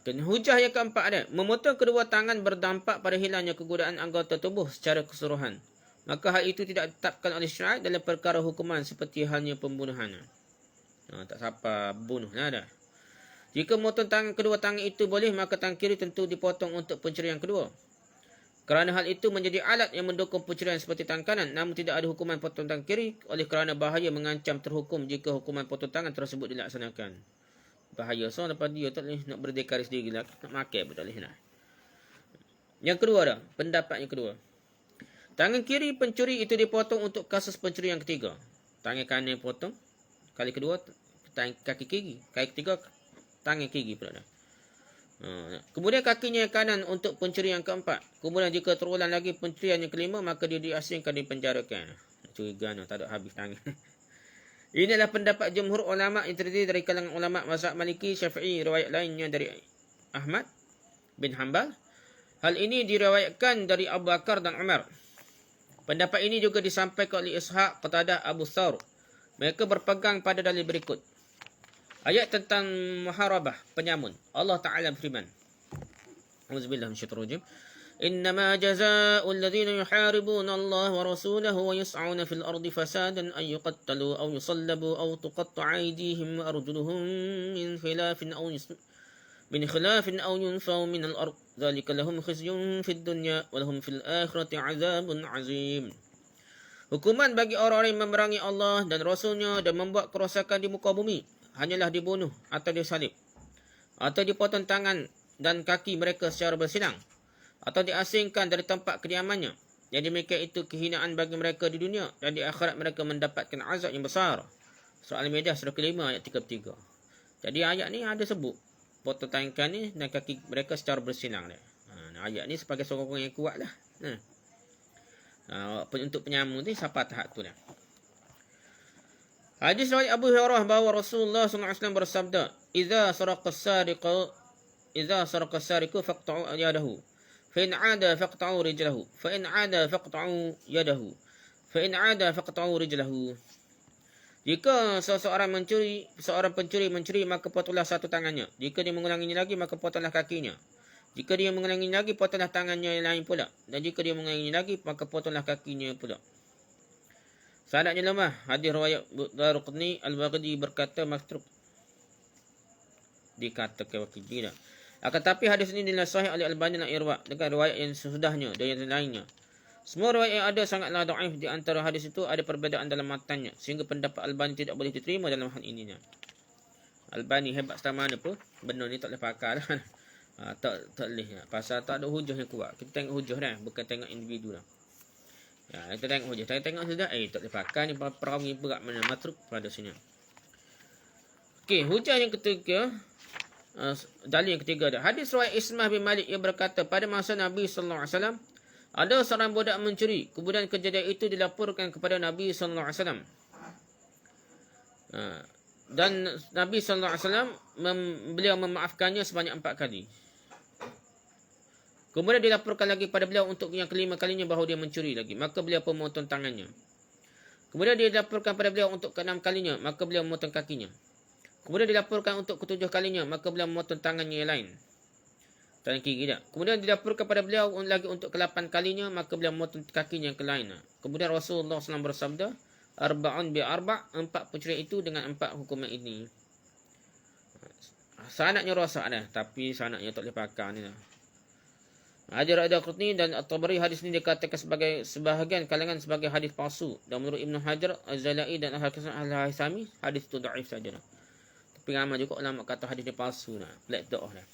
Hujah yang keempat ada, memotong kedua tangan berdampak pada hilangnya kegodaan anggota tubuh secara keseluruhan. Maka hal itu tidak ditetapkan oleh syariat dalam perkara hukuman seperti halnya pembunuhan. Tak siapa bunuh dah. Jika memotong kedua tangan itu boleh, maka tangan kiri tentu dipotong untuk pencurian kedua. Kerana hal itu menjadi alat yang mendukung pencurian seperti tangan kanan, namun tidak ada hukuman potong tangan kiri oleh kerana bahaya mengancam terhukum jika hukuman potong tangan tersebut dilaksanakan. Bahaya. So, lepas dia tak boleh nak berdekari sendiri lah. Nak makan pun tak boleh lah. Yang kedua dah. Pendapat yang kedua. Tangan kiri pencuri itu dipotong untuk kasus pencurian ketiga. Tangan kanan potong. Kali kedua, kaki kiri. Kali ketiga, tangan kiri pula dah. Kemudian kakinya yang kanan untuk pencurian keempat. Kemudian jika terulang lagi pencurian yang kelima, maka dia diasingkan, dipenjarakan. Curiga tak ada habis tangan. Inilah pendapat jumhur ulama yang terdiri dari kalangan ulama mazhab Maliki, Syafi'i, riwayat lainnya dari Ahmad bin Hanbal. Hal ini diriwayatkan dari Abu Bakar dan Umar. Pendapat ini juga disampaikan oleh Ishaq, Qatadah, Abu Thawr. Mereka berpegang pada dalil berikut. Ayat tentang muharabah, penyamun. Allah Ta'ala berfirman. Auzubillahi minasyaitonir rajim. إنما جزاء الذين يحاربون الله ورسوله ويسعون في الأرض فسادا أن يقتلوا أو يصلبوا أو تقطع أيديهم وأرجلهم من خلاف أو ينفوا من الأرض ذلك لهم خزي في الدنيا ولهم في الآخرة عذاب عظيم. Hukuman bagi orang-orang yang memerangi Allah dan Rasulnya dan membuat kerosakan di muka bumi hanyalah dibunuh atau disalib atau dipotong tangan dan kaki mereka secara bersilang atau diasingkan dari tempat kediamannya. Yang demikian itu kehinaan bagi mereka di dunia dan di akhirat mereka mendapatkan azab yang besar. Surah Al-Maidah surah ke-5 ayat 33. Jadi ayat ni ada sebut potong tangan ni dan kaki mereka secara bersilang dia. Ayat ni sebagai sokongan yang kuat lah. Untuk penyamun ni siapa tahap tu dah. Hadis riwayat Abu Hurairah bahawa Rasulullah SAW bersabda, "Idza saraqa as-sariqu faqta'u yadahu. فإن عاد فاقطعوا رجله فإن عاد فاقطعوا يده فإن عاد فاقطعوا رجله." Jika seorang pencuri mencuri, maka potonglah satu tangannya. Jika dia mengulanginya lagi, maka potonglah kakinya. Jika dia mengulanginya lagi, potonglah tangannya yang lain pula. Dan jika dia mengulanginya lagi, maka potonglah kakinya pula. Sanadnya lemah. Hadis riwayat Daraqutni, Al-Baghdadi berkata matruk. Dikatakan wakil dah. Akan tapi hadis ini dinilai sahih oleh Al-Albani dan Irwa dengan riwayat yang sesudahnya dan yang lainnya. Semua riwayat yang ada sangatlah dhaif. Di antara hadis itu ada perbezaan dalam matannya sehingga pendapat Al-Albani tidak boleh diterima dalam hal ininya. Al-Albani hebat setelah mana pun, benda ni tak boleh pakai lah. Tak boleh. Pasal tak ada hujah yang kuat. Kita tengok hujah dah, bukan tengok individu dah. Kita tengok hujah. Tengok sudah, tak boleh pakai ni perawi berat mana matruk pada sini. Okey, hujah yang ketiga, dalil yang ketiga dah. Hadis riwayat Ismah bin Malik yang berkata, pada masa Nabi sallallahu alaihi wasallam ada seorang budak mencuri. Kemudian kejadian itu dilaporkan kepada Nabi sallallahu alaihi wasallam. Dan Nabi sallallahu alaihi wasallam beliau memaafkannya sebanyak 4 kali. Kemudian dilaporkan lagi pada beliau untuk yang kelima kalinya bahawa dia mencuri lagi. Maka beliau pun memotong tangannya. Kemudian dilaporkan pada beliau untuk ke-6 kalinya. Maka beliau memotong kakinya. Kemudian dilaporkan untuk ke-7 kalinya. Maka beliau memotong tangannya yang lain. Tangan kiri tak. Kemudian dilaporkan pada beliau lagi untuk ke-8 kalinya. Maka beliau memotong kakinya yang lain. Kemudian Rasulullah SAW bersabda, Arba'un bi arba', 4 pencurian itu dengan 4 hukuman ini. Sanadnya rosak dah. Tapi sanadnya tak boleh pakai ni lah. Hajar Ad-Darqutni dan At-Tabari, hadis ini dikatakan sebagai sebahagian kalangan sebagai hadis palsu. Dan menurut Ibn Hajar, Az-Zalai dan Al-Haythami, hadis itu dhaif saja. Tapi ramai juga ulama kata hadis dia palsu. Black dog dah.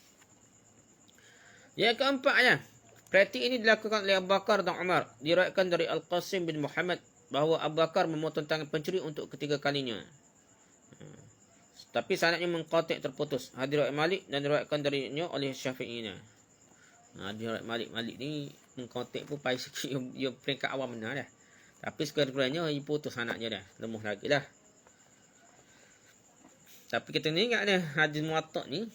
Yang keempatnya, praktik ini dilakukan oleh Abu Bakar dan Umar. Diriwayatkan dari Al-Qasim bin Muhammad bahawa Abu Bakar memotong tangan pencuri untuk ketiga kalinya. Tapi sanadnya mengqati' terputus. Hadis riwayat Malik dan diriwayatkan darinya oleh Syafi'i. Dia Malik ni mengkontek pun pai sikit dia peringkat awam benar dah. Tapi sekurang-kurangnya dia putus anaknya dah. Lemah lagi lah. Tapi kita ni ingat dah hadis Muwatta ni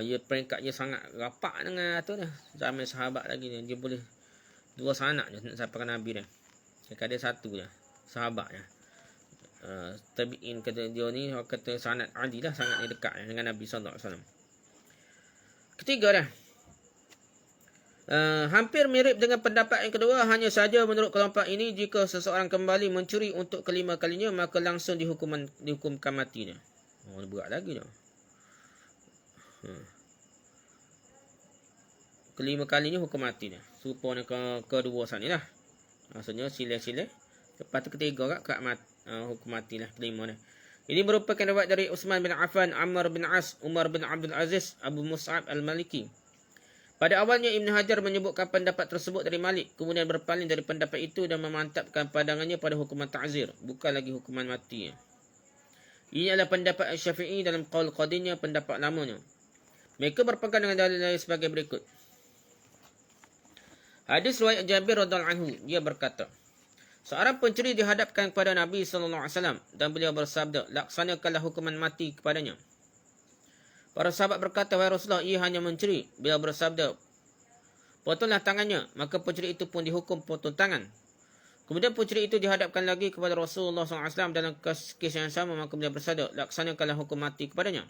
dia peringkatnya sangat rapat dengan tu dah. Zaman sahabat lagi ni dia boleh 2 sanak je nak sampai ke Nabi dah. Dia satu je sahabat dah. Tabi'in kata dia ni kata sanad adi lah, sangat dekat dengan Nabi sallallahu alaihi wasallam. Ketiga dah. Hampir mirip dengan pendapat yang kedua, hanya saja menurut kelompok ini jika seseorang kembali mencuri untuk kelima kalinya maka langsung dihukumkan mati dah. Berat lagi dah. Kelima kalinya hukum mati dah. Serupa dengan kedua saat ni lah. Maksudnya sila-sila. Lepas tu ketiga kat hukum mati lah kelima dah. Ini merupakan riwayat dari Utsman bin Affan, Ammar bin As, Umar bin Abdul Aziz, Abu Mus'ab al-Maliki. Pada awalnya Ibn Hajar menyebutkan pendapat tersebut dari Malik, kemudian berpaling dari pendapat itu dan memantapkan pandangannya pada hukuman ta'zir, bukan lagi hukuman mati. Ini adalah pendapat Syafi'i dalam qaul qadinya, pendapat lamanya. Mereka berpegang dengan dalil sebagai berikut. Hadis riwayat Jabir radhiyallahu anhu, dia berkata, seorang pencuri dihadapkan kepada Nabi sallallahu alaihi wasallam dan beliau bersabda, laksanakanlah hukuman mati kepadanya. Para sahabat berkata, wahai Rasulullah, ia hanya mencuri. Beliau bersabda, potonglah tangannya. Maka pencuri itu pun dihukum potong tangan. Kemudian pencuri itu dihadapkan lagi kepada Rasulullah SAW dalam kes yang sama. Maka beliau bersabda, laksanakanlah hukum mati kepadanya.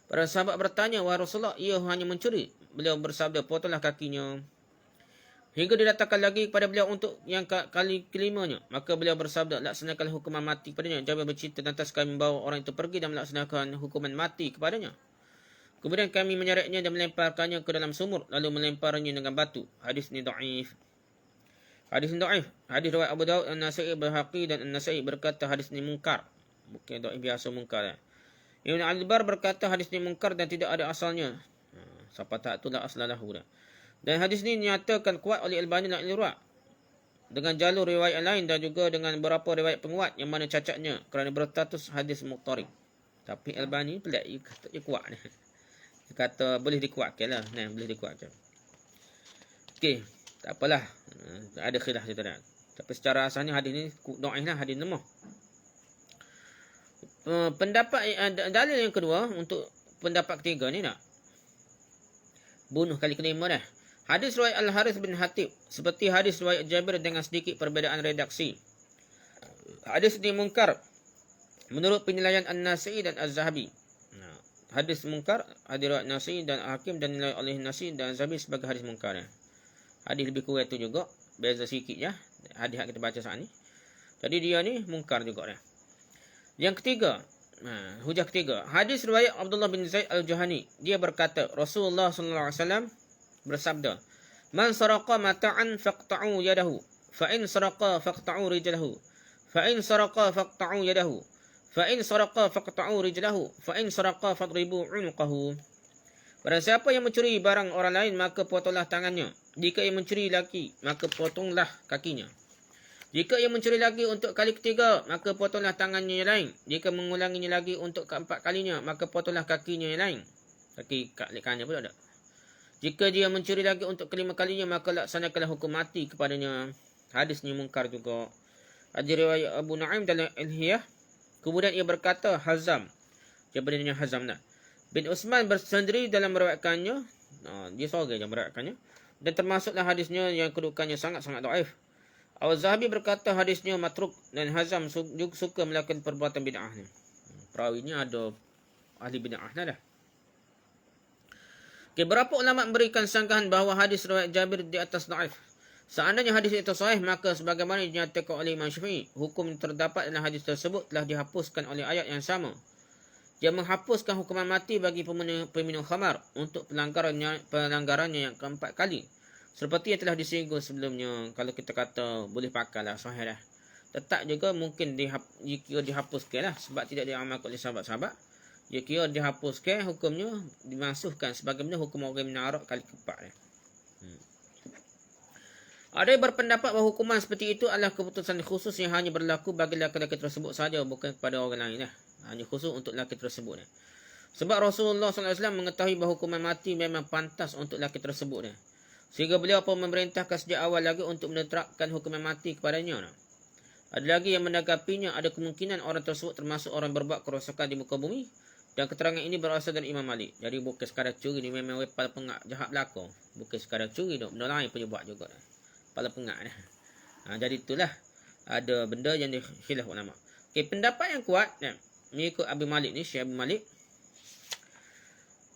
Para sahabat bertanya, wahai Rasulullah, ia hanya mencuri. Beliau bersabda, potonglah kakinya. Hingga didatangkan lagi kepada beliau untuk yang kali kelimanya. Maka beliau bersabda, laksanakanlah hukuman mati kepadanya. Jabir bercerita, lantas kami membawa orang itu pergi dan melaksanakan hukuman mati kepadanya. Kemudian kami menyeretnya dan melemparkannya ke dalam sumur, lalu melemparnya dengan batu. Hadis ni dhaif. Hadis ni dhaif. Hadis riwayat Abu Daud, An-Nasa'i, Baihaqi dan An-Nasa'i berkata hadis ni munkar. Bukan dhaif biasa, munkar. Ibn Al-Bar berkata hadis ni munkar dan tidak ada asalnya. Siapa tak itulah aslalahu dah. Dan hadis ni dinyatakan kuat oleh Albani dan Al-Irwa dengan jalur riwayat lain dan juga dengan beberapa riwayat penguat yang mana cacatnya kerana berstatus hadis muqtarib. Tapi Albani pelik, dia kuat ni. Dia kata boleh dikuatkan lah. Nah, boleh dikuatkan. Okey, tak apalah. Ada khilaf kita dah. Tapi secara asalnya hadis ni dhaif lah, hadis lemah. Pendapat dalil yang kedua untuk pendapat ketiga ni nak bunuh kali kelima dah. Hadis riwayat Al-Harith bin Hatib seperti hadis riwayat Jabir dengan sedikit perbezaan redaksi. Hadis ini munkar menurut penilaian An-Nasa'i dan Az-Zahabi. Hadis munkar, hadis riwayat Nasa'i dan Hakim dan nilai oleh Nasa'i dan Az-Zahabi sebagai hadis munkar. Hadis lebih kurang itu juga, beza sikit ya. Hadis yang kita baca saat ni. Jadi dia ni munkar juga dah. Yang ketiga, hujah ketiga, hadis riwayat Abdullah bin Zaid Al-Juhani. Dia berkata, Rasulullah sallallahu alaihi wasallam bersabda, man saraqa mata'an faqta'u yadahu, fa in saraqa faqta'u rijlahu, fa in saraqa faqta'u yadahu, fa in saraqa faqta'u rijlahu, fa in saraqa fadribu 'unqahu. Barang siapa yang mencuri barang orang lain maka potonglah tangannya. Jika ia mencuri laki maka potonglah kakinya. Jika ia mencuri lagi untuk kali ketiga, maka potonglah tangannya yang lain. Jika mengulanginya lagi untuk keempat kalinya, maka potonglah kakinya yang lain. Kaki kanannya pula ada. Jika dia mencuri lagi untuk kelima kalinya, maka laksanakanlah hukum mati kepadanya. Hadis ni mungkar juga. Ada riwayat Abu Nu'aim dalam Al-Hiyah. Kemudian ia berkata, Hazam. Jawabannya Hazam nak. Bin Uthman bersendiri dalam meriwayatkannya. Dia seorang yang meriwayatkannya. Dan termasuklah hadisnya yang kedudukannya sangat-sangat dhaif. Al-Zahabi berkata hadisnya matruk dan Hazam juga suka melakukan perbuatan bid'ah ni. Perawinya ada ahli bid'ah dah. Okay, berapa ulama memberikan sanggahan bahawa hadis riwayat Jabir di atas dhaif. Seandainya hadis itu sahih, maka sebagaimana dinyatakan oleh Imam Syafi'i, hukum yang terdapat dalam hadis tersebut telah dihapuskan oleh ayat yang sama. Dia menghapuskan hukuman mati bagi peminum khamar untuk pelanggarannya yang keempat kali. Seperti yang telah disinggung sebelumnya, kalau kita kata boleh pakai lah, sahih dah. Tetap juga mungkin jika dihapuskan lah, sebab tidak diamalkan oleh sahabat-sahabat. Jika dihapuskan, hukumnya dimasukkan sebagaimana hukum orang minum arak kali keempat dah. Ada yang berpendapat bahawa hukuman seperti itu adalah keputusan khusus yang hanya berlaku bagi lelaki-lelaki tersebut saja, bukan kepada orang lain lah. Hanya khusus untuk lelaki tersebut dah. Sebab Rasulullah SAW mengetahui bahawa hukuman mati memang pantas untuk lelaki tersebut dah. Sehingga beliau pun memerintahkan sejak awal lagi untuk menerapkan hukuman mati kepadanya. Ada lagi yang menanggapinya, ada kemungkinan orang tersebut termasuk orang berbuat kerosakan di muka bumi. Dan keterangan ini berasal dari Imam Malik. Jadi bukan sekadar curi, ni memang pala pengak jahat belakang. Bukan sekadar curi, benda lain pun dia buat juga. Pala pengak dah. Jadi itulah ada benda yang dikhilaf ulama. Okay, pendapat yang kuat mengikut Abu Malik ni, Syekh Abu Malik.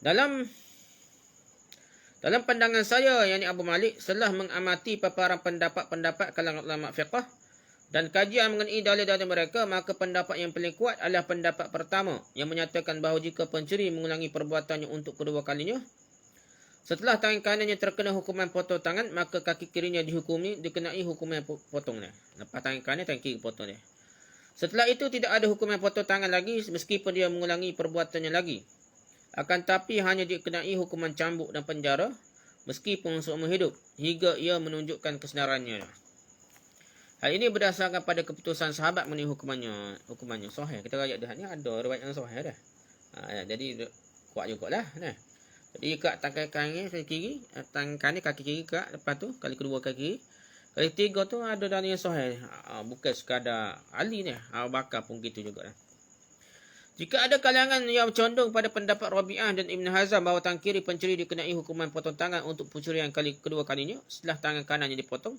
Dalam pandangan saya, yakni Abu Malik, setelah mengamati paparan pendapat-pendapat kalangan ulama fiqh dan kajian mengenai dalil-dalil mereka, maka pendapat yang paling kuat adalah pendapat pertama yang menyatakan bahawa jika pencuri mengulangi perbuatannya untuk kedua kalinya, setelah tangan kanannya terkena hukuman potong tangan, maka kaki kirinya dikenai hukuman potong dia. Lepas tangan kanan, tangan kiri potong dia. Setelah itu tidak ada hukuman potong tangan lagi meskipun dia mengulangi perbuatannya lagi. Akan tapi hanya dikenai hukuman cambuk dan penjara meskipun seumur hidup hingga ia menunjukkan kesedarannya. Hal ini berdasarkan pada keputusan sahabat mengenai hukumannya sahih. Kita rakyat dah ni ada riwayat yang sahih dah. Jadi kuat jugalah nah. Jadi ikat tangan kanan kaki kiri, tangan kanan kaki kiri ikat, lepas tu kali kedua kaki kiri. Kali ketiga tu ada dalil yang sahih. Bukan sekadar Ali ni, Abu Bakar pun gitu juga dah. Jika ada kalangan yang condong pada pendapat Rabi'ah dan Ibn Hazm bahawa tangan kiri pencuri dikenai hukuman potong tangan untuk pencurian kedua kalinya setelah tangan kanannya dipotong,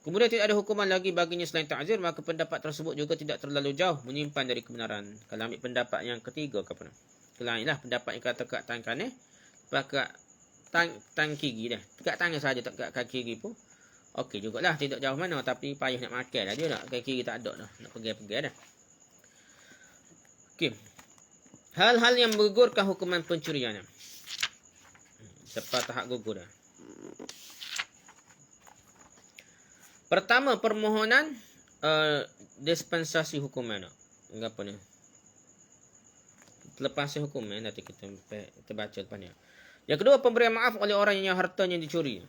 kemudian tidak ada hukuman lagi baginya selain ta'zir, maka pendapat tersebut juga tidak terlalu jauh menyimpan dari kebenaran. Kalau ambil pendapat yang ketiga ke apa? Lainlah pendapat yang kata kat tangan kanan, kat tangan kiri dah. Kat tangan saja, tak kat kaki kiri pun okey jugalah, tidak jauh mana, tapi payah nak makan dah dia nak kaki kiri tak ada dah, nak pegang-pegang dah. Okey. Hal-hal yang menggugurkan hukuman pencurian. Cepat tahap gugur dah. Pertama, permohonan dispensasi hukuman. Apa ni? Pelepasan hukuman nanti kita baca lepas ni. Yang kedua, pemberian maaf oleh orang yang hartanya dicuri.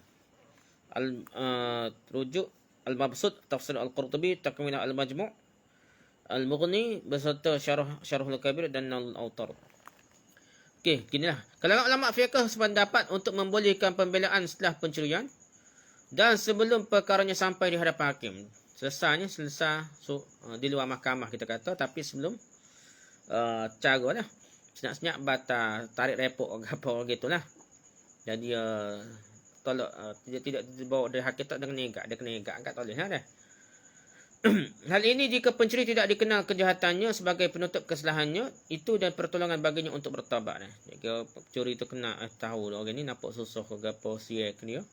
Rujuk Al-Mabsut, Tafsir Al-Qurtubi, Takmilah Al-Majmu', Al-Mughni beserta Syarhul Kabir dan Al-Autar. Okey, ginilah. Kalangan ulama fiqh sependapat untuk membolehkan pembelaan setelah pencurian dan sebelum perkaranya sampai di hadapan hakim. Selesai di luar mahkamah kita kata, tapi sebelum cara lah. Senyap-senyap batal, tarik repot apa gitulah. Jadi tolak tidak dibawa dari hakim tak dengan negak, dia kena negak angkat toleh dah. Hal ini jika pencuri tidak dikenal kejahatannya sebagai penutup kesalahannya itu dan pertolongan baginya untuk bertaubat. Jika pencuri itu kena tahu orang ni nampak susah ke apa sial ke dia,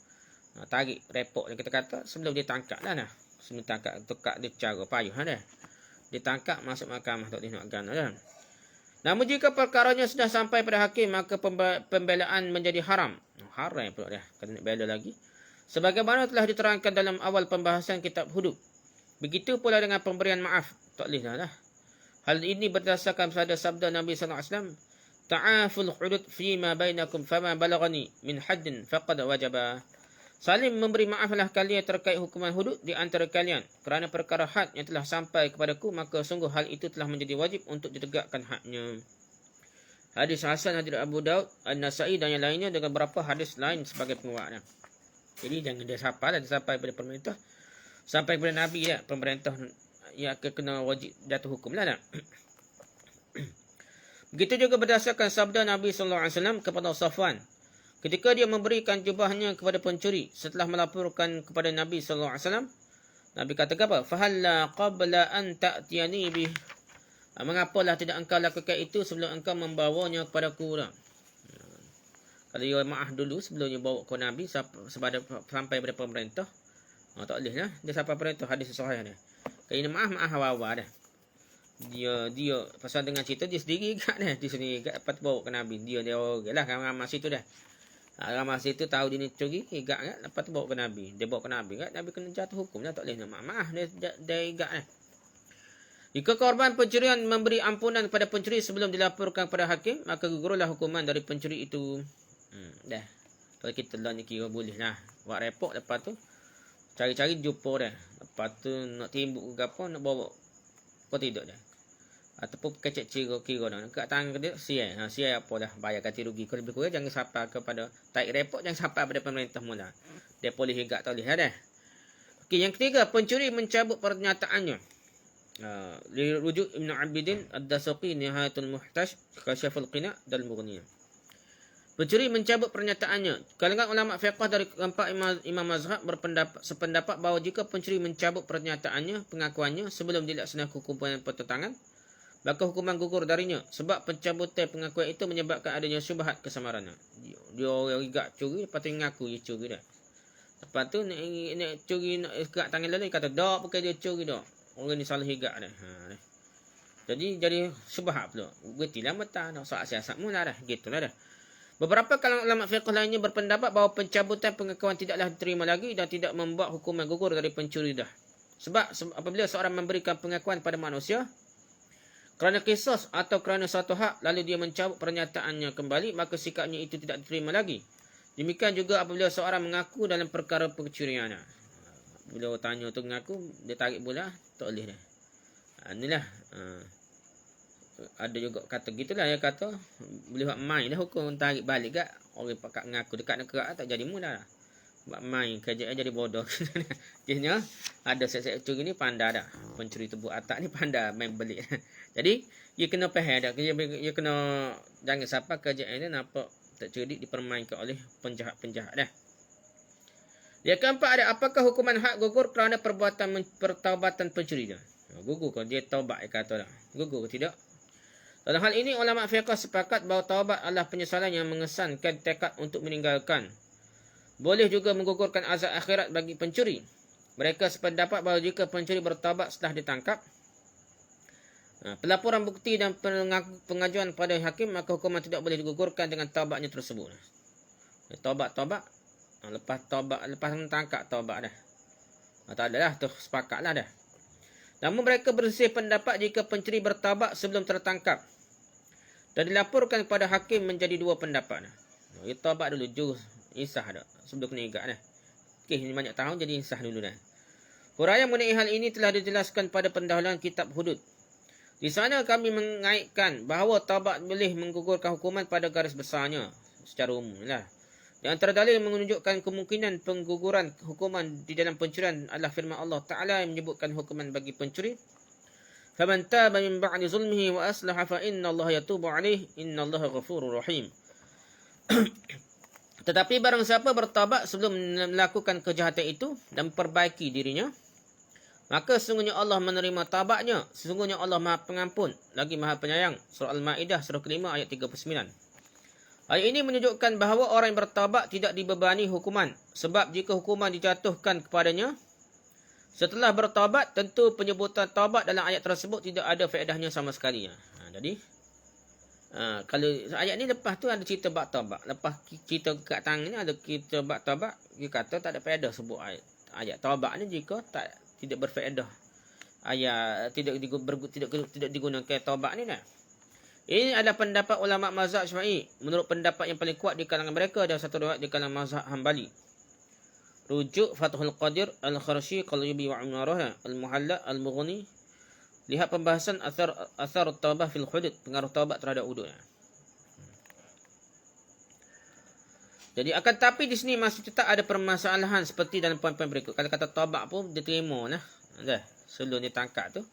tarik repot yang kita kata sebelum dia tangkap lah. Sebelum tangkap tukar dia cara payah dah. Ditangkap masuk mahkamah tak nak gan dah. Namun jika perkaranya sudah sampai pada hakim, maka pembelaan menjadi haram. Haram pula dah, kena nak bela lagi. Sebagaimana telah diterangkan dalam awal pembahasan kitab hudud. Begitu pula dengan pemberian maaf. Tak boleh dah. Hal ini berdasarkan pada sabda Nabi SAW. Ta'aful hudud fima bainakum fama balagani min haddin faqad wajaba. Saling memberi maaflah kalian terkait hukuman hudud di antara kalian. Kerana perkara had yang telah sampai kepadaku, maka sungguh hal itu telah menjadi wajib untuk ditegakkan hadnya. Hadis Hasan hadis Abu Daud, An-Nasai dan yang lainnya dengan beberapa hadis lain sebagai penguatnya. Jadi jangan dia sampai pada pemerintah, sampai kepada Nabi ya, pemerintah yang akan kena wajib jatuh hukum lah. Begitu juga berdasarkan sabda Nabi SAW kepada Safwan. Ketika dia memberikan jubahnya kepada pencuri setelah melaporkan kepada Nabi SAW, Nabi kata apa? Fahalla qabla an ta'tiyani bih. Mengapalah tidak engkau lakukan itu sebelum engkau membawanya kepadaku lah. Kalau dia maaf dulu sebelum dia bawa ke Nabi sampai pada pemerintah, tak boleh lah. Dia sampai pemerintah hadis sahih ni. Kalau dia maaf awal-awal dah. Dia pasal dengan cerita dia sendiri kat dah. Dia sendiri kat dapat bawa ke Nabi. Dia lah ramai situ dah. Ramai situ tahu dia ni curi, igak kan, lepas tu bawa ke Nabi. Dia bawa ke Nabi kan, Nabi kena jatuh hukum lah, tak boleh nak maaf dia igak dah. Jika korban pencurian memberi ampunan kepada pencuri sebelum dilaporkan kepada hakim, maka gugurlah hukuman dari pencuri itu. Dah. Kalau kita lah ni kira boleh lah. Buat repot lepas tu cari-cari jumpa dah. Lepas tu nak timbuk ke apa, nak bawa kau tidak dah. Ataupun kecek kira dah. Kat tangan dia siai apa dah, bayar ganti rugi. Kalau lebih kurang jangan sampai kepada tarik repot, jangan sampai pada pemerintah mula. Dia boleh hingga tak boleh dah. Okey, yang ketiga, pencuri mencabut pernyataannya. Rujuk Ibn Abidin Ad-Dasaqi Nihayatul Muhtaj Kasyaful Qina dan Mughni. Pencuri mencabut pernyataannya. Kalangan ulama fiqh dari keempat imam mazhab sependapat bahawa jika pencuri mencabut pernyataannya, pengakuannya sebelum dilaksanakan hukuman pertentangan, maka hukuman gugur darinya. Sebab pencabutan pengakuan itu menyebabkan adanya syubhat kesamarannya. Dia orang igak curi, lepas tu ngaku dia curi dah. Lepas tu nak curi, nak ikat tangan lain, kata dak bukan dia curi dak. Orang ni salah igak dah. Jadi syubhat pula. Getilah betul nak soal siasat mula dah. Gitulah dah. Beberapa kalangan ulama fiqh lainnya berpendapat bahawa pencabutan pengakuan tidaklah diterima lagi dan tidak membuat hukuman gugur dari pencuri dah. Sebab apabila seorang memberikan pengakuan pada manusia kerana kisos atau kerana suatu hak, lalu dia mencabut pernyataannya kembali, maka sikapnya itu tidak diterima lagi. Demikian juga apabila seorang mengaku dalam perkara pencurian. Bila tanya tu mengaku, dia tarik bola, tak boleh dah. Inilah. Ada juga kata gitulah, dia kata boleh buat main dah hukum, tarik balik kat orang pakat mengaku dekat negara tak jadi mula dah. Buat main kerja jadi bodoh. Jadinya ada set-set curi ni pandai dah. Pencuri tubuh atak ni pandai main belik. Jadi dia kena faham dah. Dia kena jangan sampai kerjaan ni nampak tak cerdik dipermainkan oleh penjahat-penjahat dah. Yang keempat ada, apakah hukuman hak gugur kerana perbuatan pertaubatan pencuri dah? Gugur kalau dia taubat, dia kata dah. Gugur ke tidak? Dalam hal ini ulama fiqh sepakat bahawa taubat adalah penyesalan yang mengesankan tekad untuk meninggalkan. Boleh juga menggugurkan azab akhirat bagi pencuri. Mereka sependapat bahawa jika pencuri bertaubat setelah ditangkap, pelaporan bukti dan pengajuan pada hakim, maka hukuman tidak boleh digugurkan dengan taubatnya tersebut. Taubat, lepas tangkap taubat dah. Tak ada dah, tu sepakatlah dah. Namun mereka bersih pendapat jika pencuri bertaubat sebelum tertangkap dan dilaporkan kepada hakim menjadi dua pendapat. Dia taubat dulu, jurus insah dah sebelum kena igat dah. Okey, ini banyak tahun jadi insah dulu dah. Huraian mengenai hal ini telah dijelaskan pada pendahuluan kitab hudud. Di sana kami mengaitkan bahawa taubat boleh menggugurkan hukuman pada garis besarnya secara umum lah. Di antara dalil menunjukkan kemungkinan pengguguran hukuman di dalam pencurian adalah firman Allah Ta'ala yang menyebutkan hukuman bagi pencuri. فَمَنْ تَابَ مِنْ بَعْدِ ظُلْمِهِ وَأَصْلَحَ فَإِنَّ اللَّهَ يَتُوبُ عَلَيْهِ إِنَّ اللَّهَ غَفُورٌ رَحِيمٌ. Tetapi barang siapa bertaubat sebelum melakukan kejahatan itu dan perbaiki dirinya, maka sesungguhnya Allah menerima taubatnya. Sesungguhnya Allah Maha Pengampun lagi Maha Penyayang. Surah Al-Ma'idah surah ke-5 ayat 39. Ayat ini menunjukkan bahawa orang yang bertaubat tidak dibebani hukuman. Sebab jika hukuman dijatuhkan kepadanya setelah bertaubat, tentu penyebutan taubat dalam ayat tersebut tidak ada faedahnya sama sekali. Jadi kalau ayat ni lepas tu ada cerita bab taubat. Lepas cerita kat tangan ni ada cerita bab taubat, dia kata tak ada faedah sebut ayat taubat ni jika tidak berfaedah. Ayat tidak digunakan taubat ni dah. Ini adalah pendapat ulama mazhab Syafi'i. Menurut pendapat yang paling kuat di kalangan mereka, ada satu riwayat di kalangan mazhab Hambali. Rujuk Fathul Qadir Al-Kharshi Qalbi wa Umarah Al-Muhalla Al-Mughni. Lihat pembahasan asar taubah fil hudud, pengaruh taubat terhadap hudud. Jadi akan tapi di sini masih tetap ada permasalahan seperti dalam poin-poin berikut. Kalau kata taubat pun diterima lah. Dah, sebelum ditangkap tu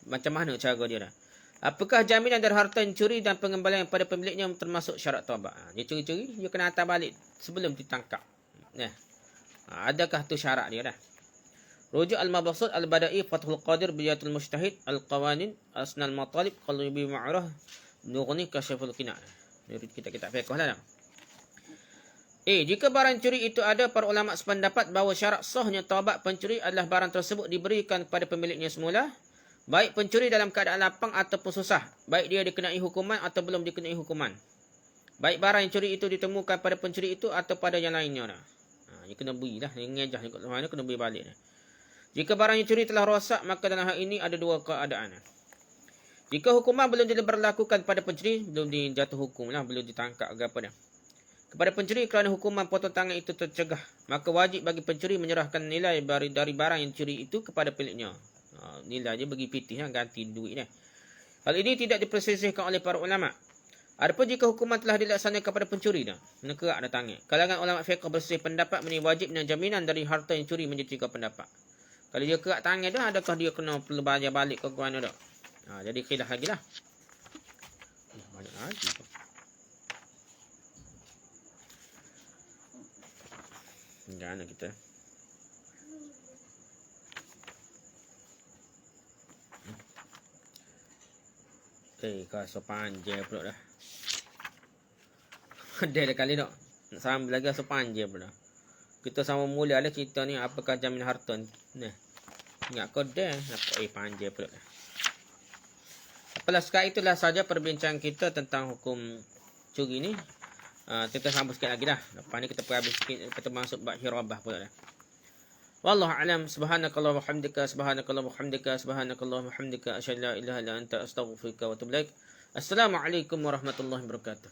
macam mana cara dia dah? Apakah jaminan dari harta yang curi dan pengembalian pada pemiliknya termasuk syarat taubat? Dia curi-curi, dia kena hantar balik sebelum ditangkap. Nah, adakah tu syarat dia dah? Rujuk Al-Mabsut Al-Bada'i Fathul Qadir Biyatul Mujtahid Al-Qawanin Asnal Matalib Qalbi Ma'rah Nughni Kasyaful Qina'. Kita fiqh lah. Jika barang curi itu ada, para ulama sependapat bahawa syarat sahnya taubat pencuri adalah barang tersebut diberikan kepada pemiliknya semula, baik pencuri dalam keadaan lapang ataupun susah, baik dia dikenai hukuman atau belum dikenai hukuman, baik barang yang curi itu ditemukan pada pencuri itu atau pada yang lainnya. Dia kena beri lah, ngejah ni kat mana kena beri balik. Jika barang yang curi telah rosak, maka dalam hal ini ada dua keadaan. Jika hukuman belum diberlakukan pada pencuri, belum dijatuh hukum lah, belum ditangkap ke apa dah, kepada pencuri kerana hukuman potong tangan itu tercegah, maka wajib bagi pencuri menyerahkan nilai dari barang yang curi itu kepada pemiliknya. Nilai dia bagi pitih, ganti duit dah. Hal ini tidak diperselisihkan oleh para ulama. Adapun jika hukuman telah dilaksanakan kepada pencuri dah, kena kerak dah tangan. Kalangan ulama fiqh berselisih pendapat mengenai wajibnya jaminan dari harta yang curi menjadi 3 pendapat. Kalau dia kerak tangan dah, adakah dia kena perlu bayar balik ke mana dah? Jadi khilaf lagi lah. Banyak lagi tu. Jangan kita. Kau so panjang pula dah. Ada kali tak? Nak sambung lagi so panjang pula. Kita sama mula ada cerita ni, apakah jaminan harta ni. Nah. Ingat kau dah. Panjang pula dah. Apalah, sekarang itulah saja perbincangan kita tentang hukum curi ni. Kita sambung sikit lagi dah. Lepas ni kita perhabis sikit, kita masuk bab hirabah pula dah. Wallahu a'lam. Subhanakallah wa hamdika, subhanakallah wa hamdika, subhanakallah wa hamdika, asyhadu an la ilaha illa anta, astaghfiruka wa atubu ilaik. Assalamualaikum warahmatullahi wabarakatuh.